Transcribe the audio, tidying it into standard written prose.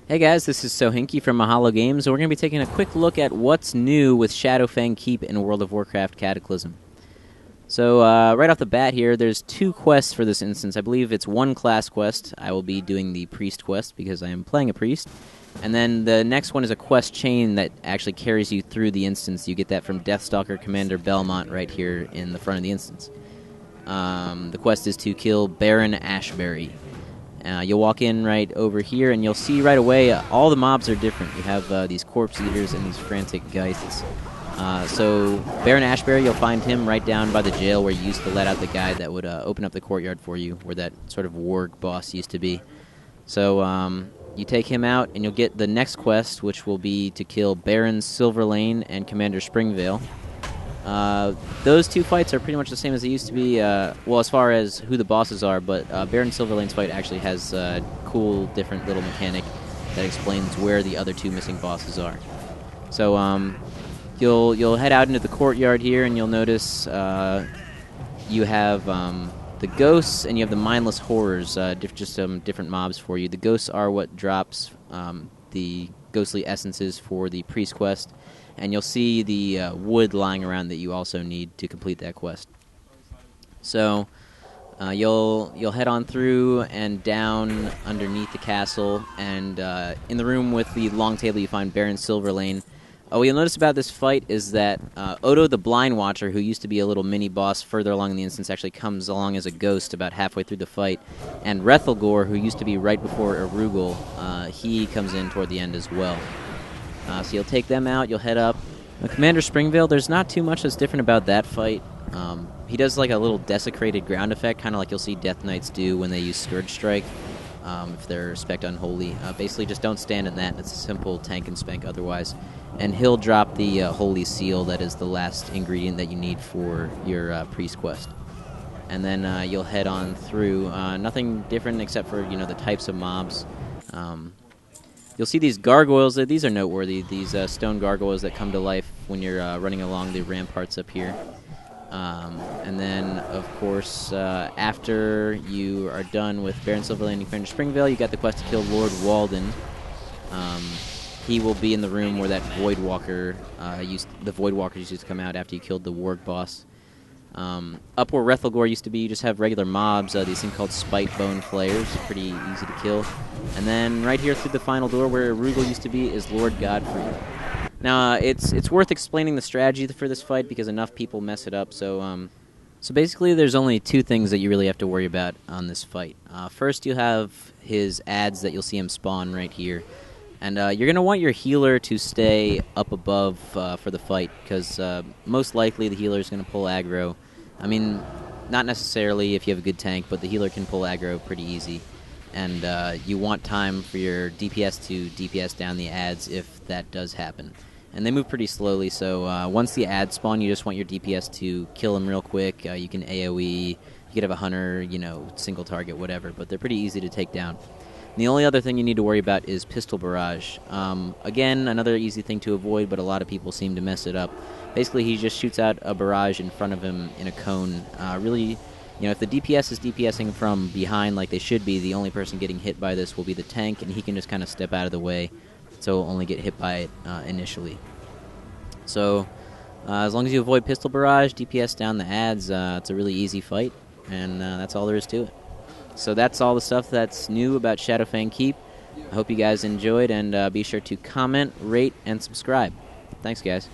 Hey guys, this is Sohinky from Mahalo Games, and we're going to be taking a quick look at what's new with Shadowfang Keep in World of Warcraft Cataclysm. So, right off the bat here, there's two quests for this instance. I believe it's one class quest. I will be doing the priest quest because I am playing a priest. And then the next one is a quest chain that actually carries you through the instance. You get that from Deathstalker Commander Belmont right here in the front of the instance. The quest is to kill Baron Ashbury. You'll walk in right over here, and you'll see right away all the mobs are different. You have these corpse eaters and these frantic geists. So Baron Ashbury, you'll find him right down by the jail where you used to let out the guy that would open up the courtyard for you, where that sort of warg boss used to be. So you take him out, and you'll get the next quest, which will be to kill Baron Silverlane and Commander Springvale. Those two fights are pretty much the same as they used to be, well, as far as who the bosses are, but Baron Silverlane's fight actually has a cool, different little mechanic that explains where the other two missing bosses are. So, you'll head out into the courtyard here, and you'll notice you have the ghosts, and you have the mindless horrors, just some different mobs for you. The ghosts are what drops the ghostly essences for the priest quest, and you'll see the wood lying around that you also need to complete that quest. So you'll head on through and down underneath the castle, and in the room with the long table you find Baron Silverlane. What you'll notice about this fight is that Odo the Blind Watcher, who used to be a little mini-boss further along in the instance, actually comes along as a ghost about halfway through the fight. And Rethelgor, who used to be right before Erugel, he comes in toward the end as well. So you'll take them out, you'll head up. Commander Springvale, there's not too much that's different about that fight. He does like a little desecrated ground effect, kind of like you'll see Death Knights do when they use Scourge Strike, if they're spec unholy. Basically, just don't stand in that. It's a simple tank and spank otherwise. And he'll drop the Holy Seal, that is the last ingredient that you need for your priest quest. And then you'll head on through. Nothing different except for, the types of mobs. You'll see these gargoyles. These are noteworthy. These stone gargoyles that come to life when you're running along the ramparts up here. And then, of course, after you are done with Baron Silverlane and Commander Springvale, you got the quest to kill Lord Walden. He will be in the room where that Voidwalker the Voidwalkers used to come out after you killed the warg boss. Up where Rethelgor used to be, you just have regular mobs, these things called Spite Bone Flayers, pretty easy to kill. And then right here through the final door where Erugel used to be is Lord Godfrey. Now, it's worth explaining the strategy for this fight because enough people mess it up. So basically there's only two things that you really have to worry about on this fight. First, you have his ads that you'll see him spawn right here. And you're going to want your healer to stay up above for the fight, because most likely the healer is going to pull aggro. I mean, not necessarily if you have a good tank, but the healer can pull aggro pretty easy. And you want time for your DPS to DPS down the ads if that does happen. And they move pretty slowly, so once the ads spawn, you just want your DPS to kill them real quick. You can AoE, you could have a hunter, single target, whatever, but they're pretty easy to take down. The only other thing you need to worry about is Pistol Barrage. Again, another easy thing to avoid, but a lot of people seem to mess it up. Basically, he just shoots out a barrage in front of him in a cone. Really, if the DPS is DPSing from behind like they should be, the only person getting hit by this will be the tank, and he can just kind of step out of the way, so he'll only get hit by it initially. So, as long as you avoid Pistol Barrage, DPS down the ads, it's a really easy fight, and that's all there is to it. So that's all the stuff that's new about Shadowfang Keep. I hope you guys enjoyed, and be sure to comment, rate, and subscribe. Thanks, guys.